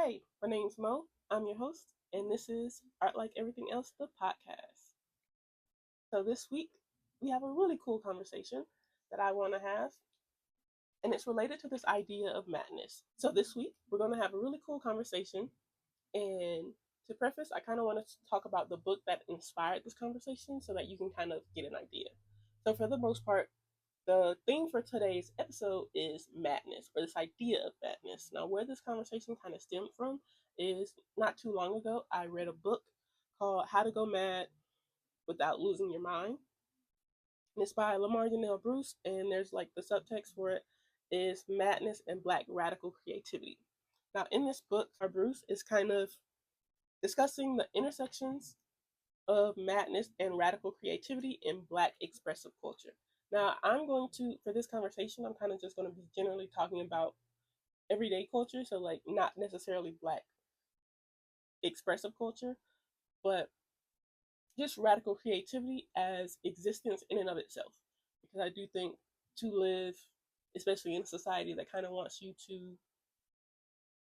Hey, my name's Mo. I'm your host, and this is Art Like Everything Else, the podcast. So this week, we have a really cool conversation that I want to have, and it's related to this idea of madness. So this week, we're going to have a really cool conversation, and to preface, I kind of want to talk about the book that inspired this conversation so that you can kind of get an idea. So for the most part, the theme for today's episode is madness, or this idea of madness. Now, where this conversation kind of stemmed from is not too long ago, I read a book called How to Go Mad Without Losing Your Mind. And it's by Lamarr Bruce, and there's like the subtext for it is madness and black radical creativity. Now, in this book, our Bruce is kind of discussing the intersections of madness and radical creativity in black expressive culture. Now, for this conversation, I'm kind of just going to be generally talking about everyday culture. So, like, not necessarily black expressive culture, but just radical creativity as existence in and of itself. Because I do think to live, especially in a society that kind of wants you to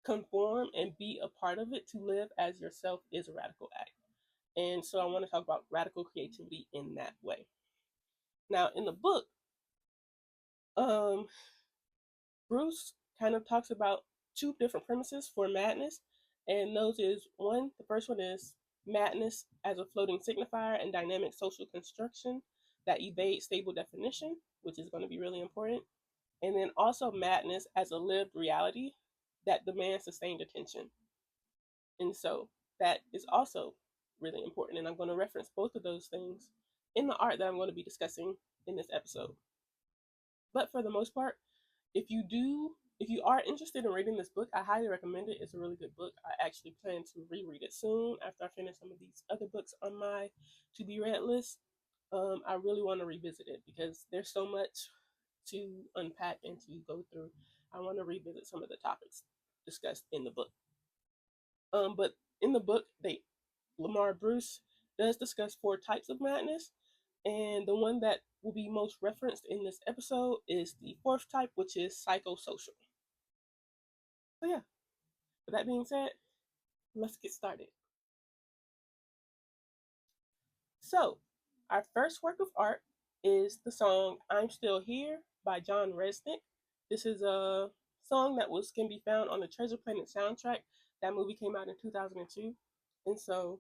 conform and be a part of it, to live as yourself is a radical act. And so I want to talk about radical creativity in that way. Now, in the book, Bruce kind of talks about two different premises for madness, and those is one, the first one is madness as a floating signifier and dynamic social construction that evades stable definition, which is going to be really important. And then also madness as a lived reality that demands sustained attention. And so that is also really important. And I'm going to reference both of those things in the art that I'm going to be discussing in this episode. But for the most part, if you are interested in reading this book, I highly recommend it. It's a really good book. I actually plan to reread it soon after I finish some of these other books on my to be read list. I really want to revisit it because there's so much to unpack and to go through. I want to revisit some of the topics discussed in the book. But in the book, Lamarr Bruce does discuss four types of madness, and the one that will be most referenced in this episode is the fourth type, which is psychosocial. So yeah, with that being said, let's get started. So, our first work of art is the song I'm Still Here by John Rzeznik. This is a song that can be found on the Treasure Planet soundtrack. That movie came out in 2002. And so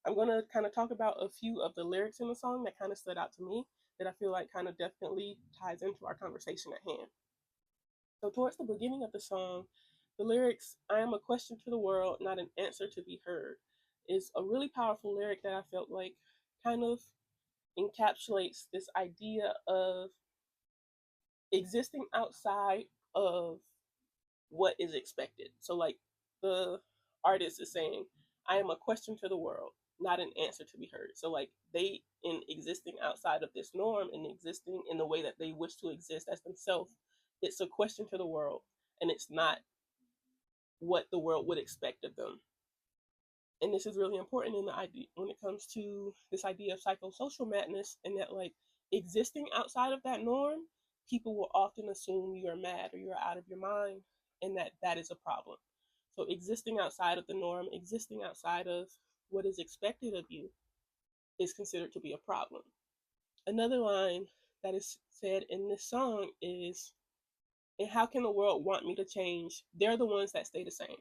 I'm going to kind of talk about a few of the lyrics in the song that kind of stood out to me that I feel like kind of definitely ties into our conversation at hand. So towards the beginning of the song, the lyrics, I am a question to the world, not an answer to be heard, is a really powerful lyric that I felt like kind of encapsulates this idea of existing outside of what is expected. So, like, the artist is saying, I am a question to the world, not an answer to be heard. So, like, they, in existing outside of this norm and existing in the way that they wish to exist as themselves, it's a question to the world, and it's not what the world would expect of them. And this is really important in the idea when it comes to this idea of psychosocial madness, and that, like, existing outside of that norm, people will often assume you are mad or you're out of your mind, and that is a problem. So existing outside of the norm, existing outside of what is expected of you, is considered to be a problem. Another line that is said in this song is, and how can the world want me to change? They're the ones that stay the same.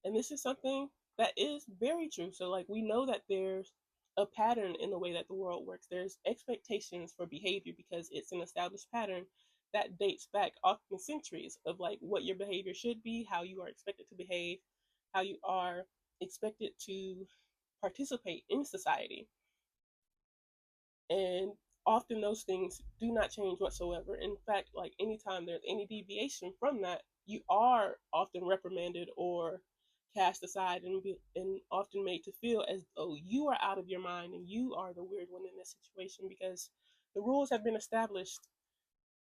And this is something that is very true. So, like, we know that there's a pattern in the way that the world works. There's expectations for behavior because it's an established pattern that dates back often centuries of, like, what your behavior should be, how you are expected to behave, how you are expected to participate in society. And often those things do not change whatsoever. In fact, like, anytime there's any deviation from that, you are often reprimanded or cast aside and often made to feel as though you are out of your mind and you are the weird one in this situation because the rules have been established.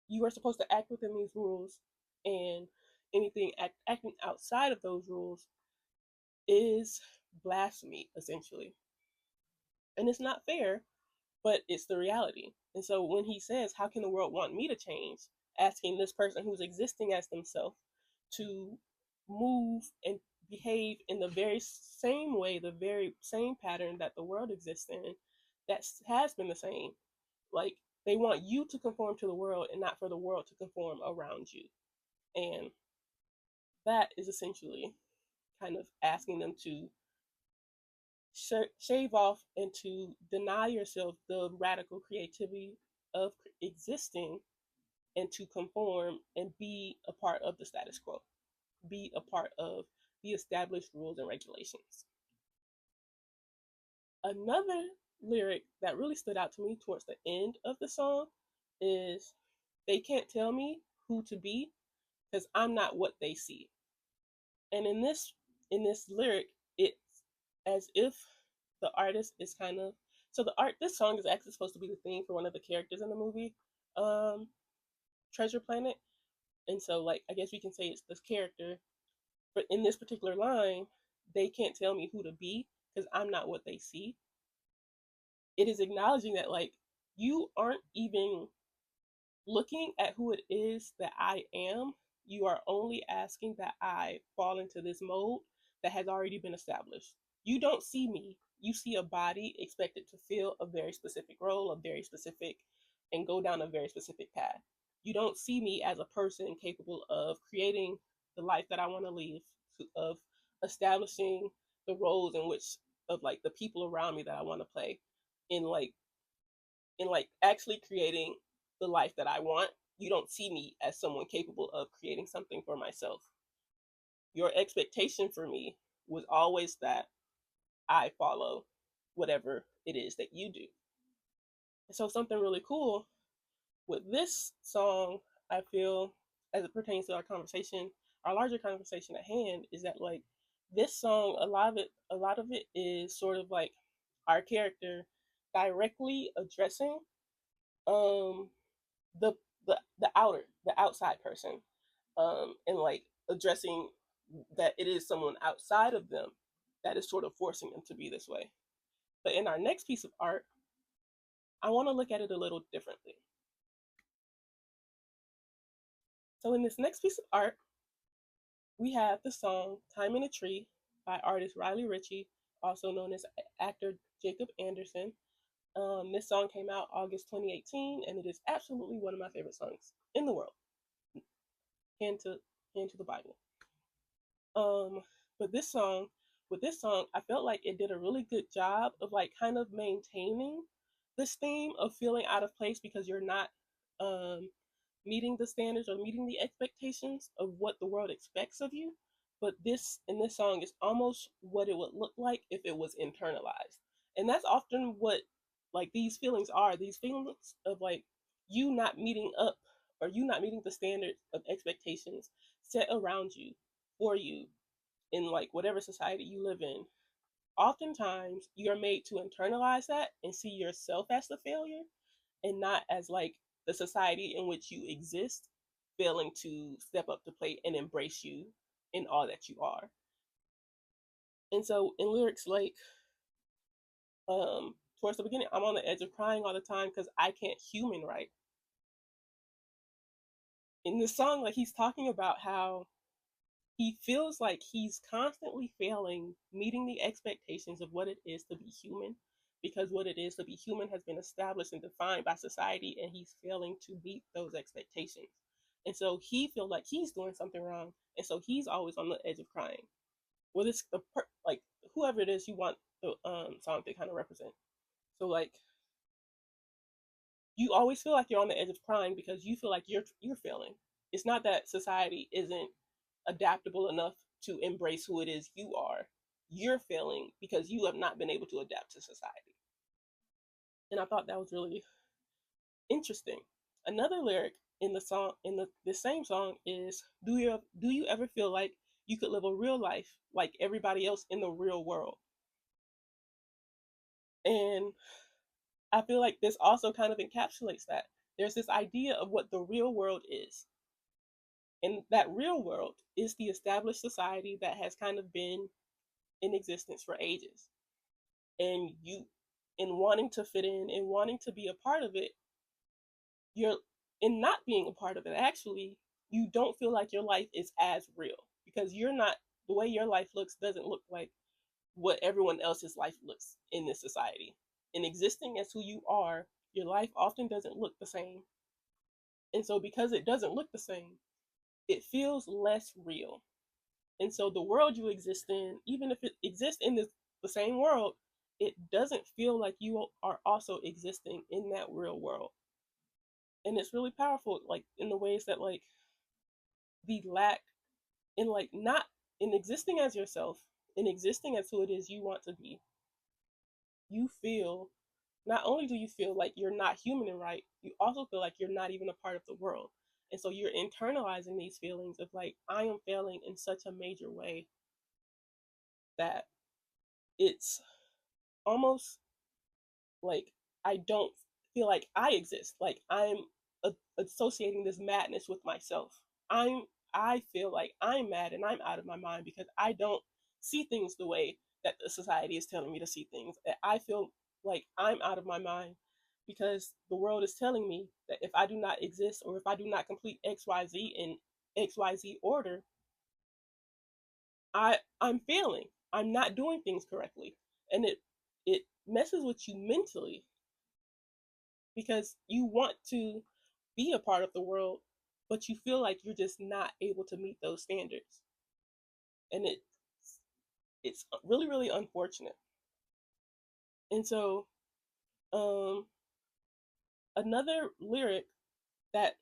You are supposed to act within these rules, and anything acting outside of those rules is blasphemy, essentially. And it's not fair, but it's the reality. And so when he says, how can the world want me to change? Asking this person who's existing as themselves to move and behave in the very same way, the very same pattern that the world exists in, that has been the same. Like, they want you to conform to the world and not for the world to conform around you. And that is essentially kind of asking them to shave off and to deny yourself the radical creativity of existing and to conform and be a part of the status quo, be a part of the established rules and regulations. Another lyric that really stood out to me towards the end of the song is, they can't tell me who to be because I'm not what they see. And in this lyric, it's as if the artist is kind of, so this song is actually supposed to be the theme for one of the characters in the movie, um, Treasure Planet. And so, like, I guess we can say it's this character, but in this particular line, they can't tell me who to be because I'm not what they see. It is acknowledging that, like, you aren't even looking at who it is that I am. You are only asking that I fall into this mold that has already been established. You don't see me. You see a body expected to fill a very specific role, a very specific, and go down a very specific path. You don't see me as a person capable of creating the life that I want to live, of establishing the roles in which, of like the people around me that I want to play, in like actually creating the life that I want. You don't see me as someone capable of creating something for myself. Your expectation for me was always that I follow whatever it is that you do. And so something really cool with this song, I feel, as it pertains to our conversation, our larger conversation at hand, is that, like, this song, a lot of it is sort of like our character directly addressing um the the outside person, and like addressing that it is someone outside of them that is sort of forcing them to be this way. But in our next piece of art, I want to look at it a little differently. So in this next piece of art, we have the song Time in a Tree by artist Raleigh Ritchie, also known as actor Jacob Anderson. This song came out August 2018, and it is absolutely one of my favorite songs in the world. Hand to the Bible. Um, but with this song, I felt like it did a really good job of like kind of maintaining this theme of feeling out of place because you're not um, meeting the standards or meeting the expectations of what the world expects of you. But this in this song is almost what it would look like if it was internalized. And that's often what like these feelings are, these feelings of like you not meeting up or you not meeting the standards of expectations set around you for you in like whatever society you live in. Oftentimes you're made to internalize that and see yourself as the failure and not as like the society in which you exist failing to step up to plate and embrace you in all that you are. And so in lyrics like towards the beginning, I'm on the edge of crying all the time because I can't human right. In this song, like he's talking about how he feels like he's constantly failing meeting the expectations of what it is to be human, because what it is to be human has been established and defined by society, and he's failing to meet those expectations. And so he feels like he's doing something wrong, and so he's always on the edge of crying. Well, it's like whoever it is you want the song to kind of represent. So like you always feel like you're on the edge of crying because you feel like you're failing. It's not that society isn't adaptable enough to embrace who it is you are. You're failing because you have not been able to adapt to society. And I thought that was really interesting. Another lyric in the song, in the same song, is do you ever feel like you could live a real life like everybody else in the real world? And I feel like this also kind of encapsulates that. There's this idea of what the real world is. And that real world is the established society that has kind of been in existence for ages. And you, in wanting to fit in and wanting to be a part of it, you're in not being a part of it, actually, you don't feel like your life is as real because you're not the way your life looks doesn't look like what everyone else's life looks in this society. In existing as who you are, your life often doesn't look the same. And so, because it doesn't look the same, it feels less real. And so, the world you exist in, even if it exists in the same world, it doesn't feel like you are also existing in that real world. And it's really powerful, like in the ways that, like, the lack in, like, not in existing as yourself, in existing as who it is you want to be, you feel, not only do you feel like you're not human and right, you also feel like you're not even a part of the world. And so you're internalizing these feelings of like, I am failing in such a major way that it's almost like I don't feel like I exist. Like I'm associating this madness with myself. I'm I feel like I'm mad and I'm out of my mind because I don't see things the way that the society is telling me to see things. I feel like I'm out of my mind because the world is telling me that if I do not exist or if I do not complete XYZ in XYZ order, I'm failing. I'm not doing things correctly. And it messes with you mentally because you want to be a part of the world, but you feel like you're just not able to meet those standards. And it's really, really unfortunate. And so um another lyric that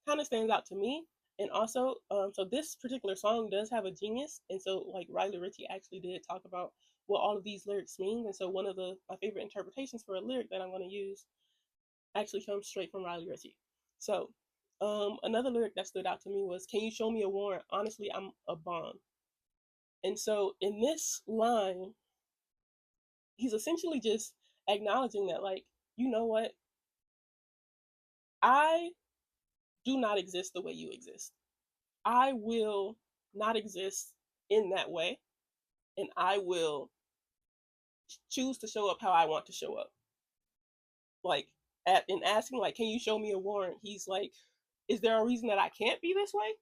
kind of stands out to me, and also so this particular song does have a genius, and so like Raleigh Ritchie actually did talk about what all of these lyrics mean. And so one of my favorite interpretations for a lyric that I'm going to use actually comes straight from Raleigh Ritchie. So another lyric that stood out to me was, "Can you show me a warrant? Honestly, I'm a bomb." And so in this line, he's essentially just acknowledging that, like, you know what? I do not exist the way you exist. I will not exist in that way, and I will choose to show up how I want to show up. Like, in asking, like, can you show me a warrant? He's like, is there a reason that I can't be this way?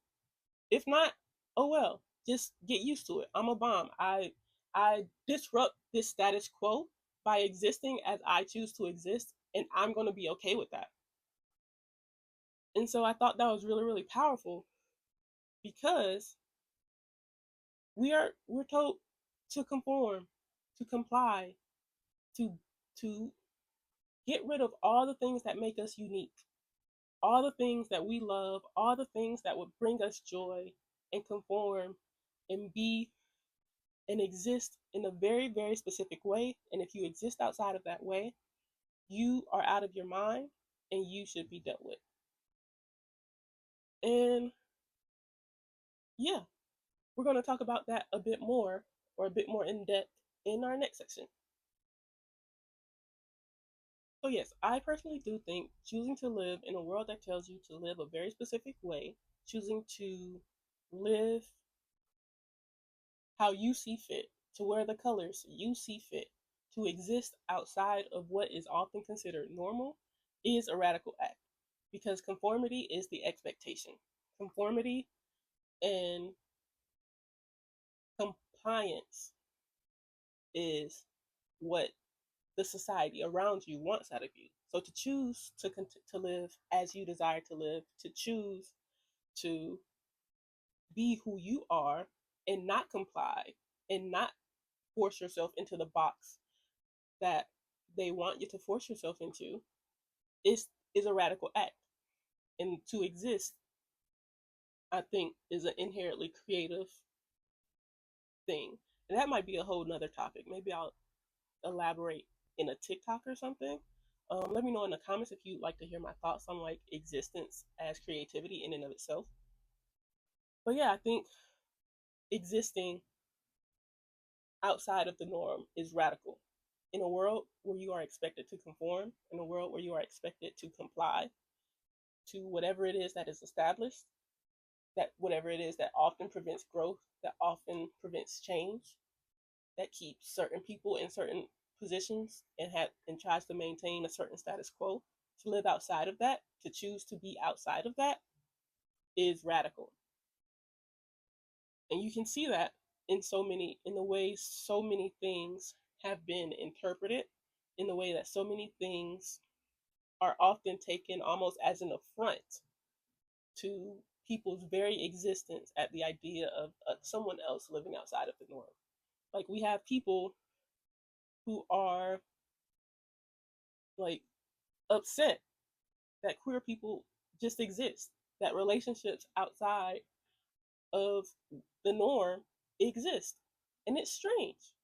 If not, oh well, just get used to it. I'm a bomb. I disrupt this status quo by existing as I choose to exist, and I'm going to be okay with that. And so I thought that was really, really powerful because we're told to conform, to comply, to to get rid of all the things that make us unique, all the things that we love, all the things that would bring us joy, and conform and be and exist in a very, very specific way. And if you exist outside of that way, you are out of your mind and you should be dealt with. And yeah, we're going to talk about that a bit more, or a bit more in depth, in our next section. So, yes, I personally do think choosing to live in a world that tells you to live a very specific way, choosing to live how you see fit, to wear the colors you see fit, to exist outside of what is often considered normal, is a radical act. Because conformity is the expectation. Conformity and compliance is what the society around you wants out of you. So to choose to live as you desire to live, to choose to be who you are and not comply and not force yourself into the box that they want you to force yourself into is a radical act. And to exist, I think, is an inherently creative thing. And that might be a whole nother topic. Maybe I'll elaborate in a TikTok or something. Let me know in the comments if you'd like to hear my thoughts on like existence as creativity in and of itself. But yeah, I think existing outside of the norm is radical. In a world where you are expected to conform, in a world where you are expected to comply to whatever it is that is established, that whatever it is that often prevents growth, that often prevents change, that keeps certain people in certain positions and tries to maintain a certain status quo, to live outside of that, to choose to be outside of that, is radical. And you can see that in the way so many things have been interpreted, in the way that so many things are often taken almost as an affront to people's very existence at the idea of someone else living outside of the norm. Like we have people who are like upset that queer people just exist, that relationships outside of the norm exist. And it's strange,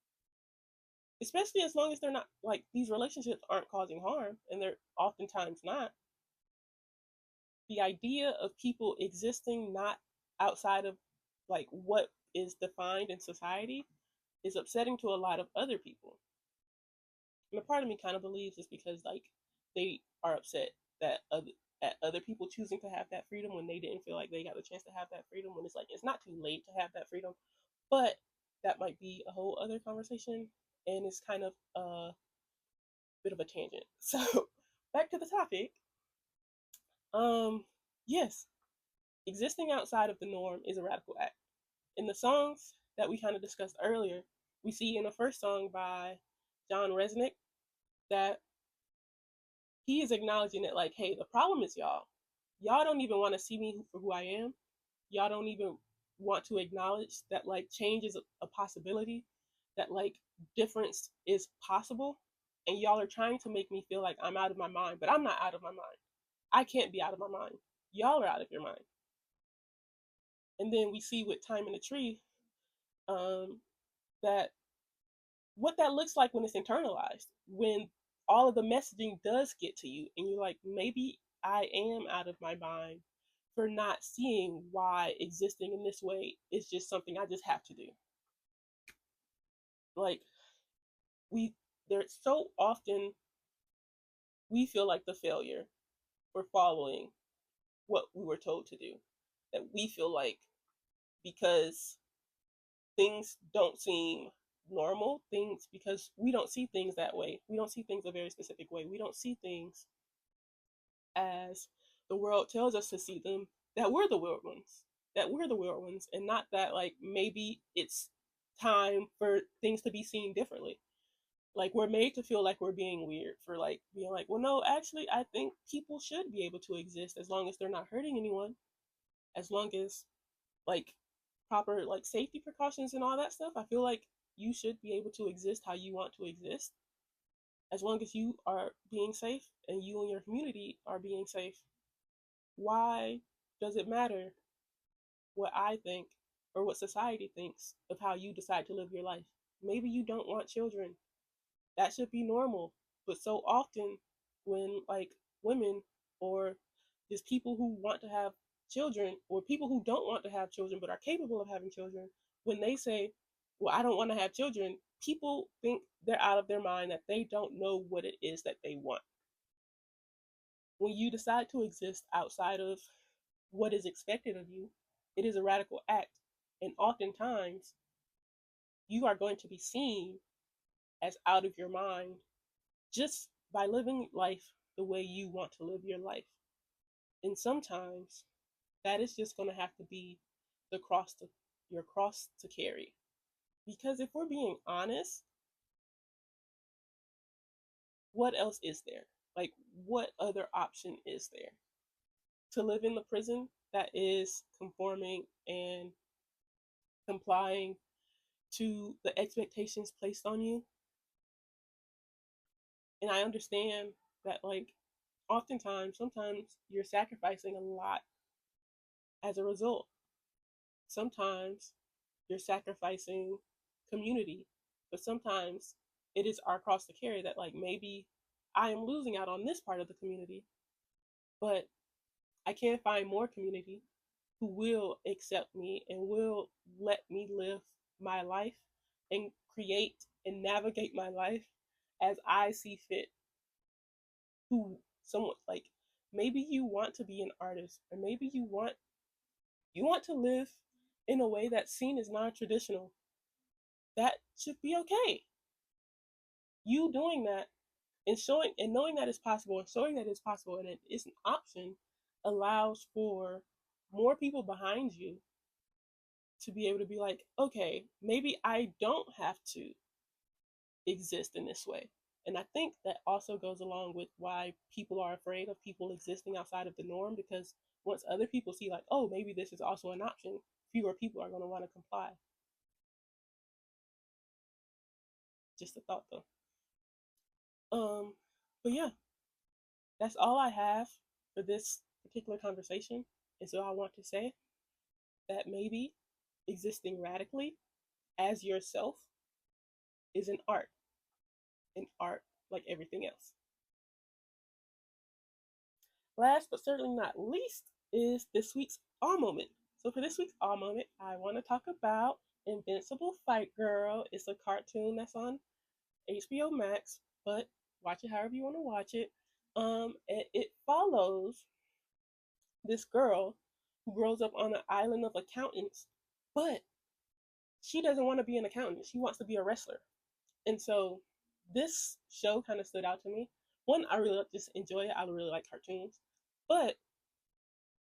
especially as long as they're not like these relationships aren't causing harm, and they're oftentimes not. The idea of people existing not outside of like what is defined in society is upsetting to a lot of other people. And a part of me kind of believes it's because like they are upset that at other people choosing to have that freedom when they didn't feel like they got the chance to have that freedom, when it's like it's not too late to have that freedom. But that might be a whole other conversation, and it's kind of a bit of a tangent. So back to the topic. Yes, existing outside of the norm is a radical act. In the songs that we kind of discussed earlier, we see in the first song by John Rzeznik that he is acknowledging that, like, hey, the problem is y'all. Y'all don't even want to see me for who I am. Y'all don't even want to acknowledge that, like, change is a possibility, that, like, difference is possible. And y'all are trying to make me feel like I'm out of my mind, but I'm not out of my mind. I can't be out of my mind. Y'all are out of your mind. And then we see with Time in the Tree that what that looks like when it's internalized, when all of the messaging does get to you, and you're like, maybe I am out of my mind for not seeing why existing in this way is just something I just have to do. Like, there's so often we feel like the failure for following what we were told to do, that we feel like because things don't seem normal, things because we don't see things that way, we don't see things a very specific way, we don't see things as the world tells us to see them, that we're the weird ones, and not that like maybe it's time for things to be seen differently. Like we're made to feel like we're being weird for like being like, well, no, actually I think people should be able to exist as long as they're not hurting anyone, as long as like proper like safety precautions and all that stuff. I feel like you should be able to exist how you want to exist, as long as you are being safe and you and your community are being safe. Why does it matter what I think or what society thinks of how you decide to live your life? Maybe you don't want children. That should be normal. But so often when like women or just people who want to have children, or people who don't want to have children but are capable of having children, when they say, well, I don't want to have children, people think they're out of their mind, that they don't know what it is that they want. When you decide to exist outside of what is expected of you, it is a radical act. And oftentimes, you are going to be seen as out of your mind just by living life the way you want to live your life. And sometimes that is just going to have to be the cross to your cross to carry. Because if we're being honest, what else is there? Like, what other option is there? To live in the prison that is conforming and complying to the expectations placed on you? And I understand that, like, oftentimes, sometimes you're sacrificing a lot as a result. Sometimes you're sacrificing community, but sometimes it is our cross to carry that, like, maybe I am losing out on this part of the community, but I can find more community who will accept me and will let me live my life and create and navigate my life as I see fit. Who someone like, maybe you want to be an artist, or maybe you want to live in a way that's seen as non-traditional. That should be okay. You doing that and showing and knowing that it's possible, and showing that it's possible and it is an option, allows for more people behind you to be able to be like, okay, maybe I don't have to exist in this way. And I think that also goes along with why people are afraid of people existing outside of the norm, because once other people see, like, oh, maybe this is also an option, fewer people are going to want to comply. Just a thought, though. But yeah, that's all I have for this particular conversation. And so I want to say that maybe existing radically as yourself is an art like everything else. Last but certainly not least is this week's awe moment. So for this week's awe moment, I want to talk about Invincible Fight Girl. It's a cartoon that's on HBO Max, but watch it however you want to watch it. And it follows this girl who grows up on an island of accountants, but she doesn't want to be an accountant. She wants to be a wrestler. And so this show kind of stood out to me. One, I really just enjoy it. I really like cartoons. But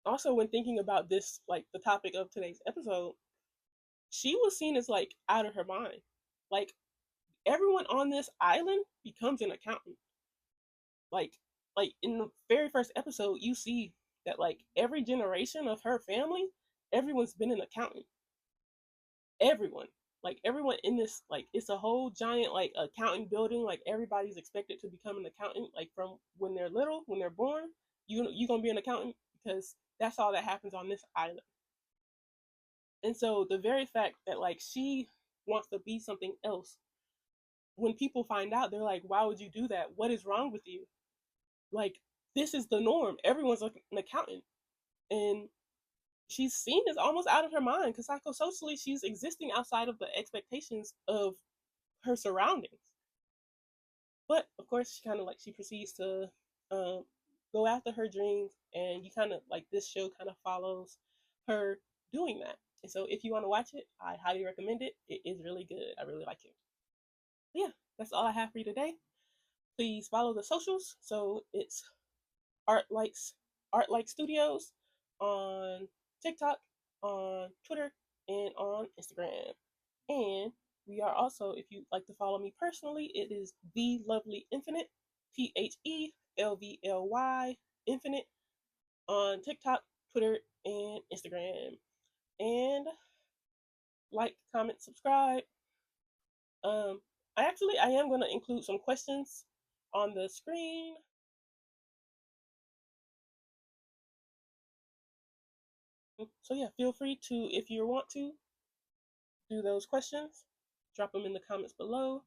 also when thinking about this, like the topic of today's episode, she was seen as like out of her mind. Like everyone on this island becomes an accountant. Like like in the very first episode, you see that like every generation of her family, everyone's been an accountant. Everyone. Like everyone in this, like it's a whole giant like accounting building. Like everybody's expected to become an accountant. Like from when they're little, when they're born, you gonna be an accountant because that's all that happens on this island. And so the very fact that like she wants to be something else, when people find out, they're like, "Why would you do that? What is wrong with you?" Like this is the norm. Everyone's like an accountant, and she's seen as almost out of her mind because psychosocially she's existing outside of the expectations of her surroundings. But of course, she kind of like she proceeds to um, go after her dreams, and you kind of like this show kind of follows her doing that. And so, if you want to watch it, I highly recommend it. It is really good. I really like it. But yeah, that's all I have for you today. Please follow the socials. So it's Art Likes Art Like Studios on TikTok, on Twitter, and on Instagram. And we are also, if you'd like to follow me personally, it is The Lovely Infinite, TheLVLY Infinite on TikTok, Twitter, and Instagram. And like, comment, subscribe. Um, I am going to include some questions on the screen. So yeah, feel free to, if you want to, do those questions. Drop them in the comments below.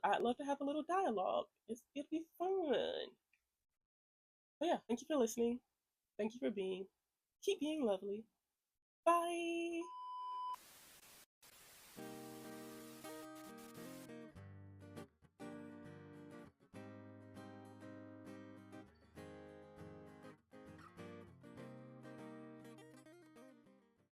I'd love to have a little dialogue. It'll be fun. But yeah, thank you for listening. Thank you for being. Keep being lovely. Bye.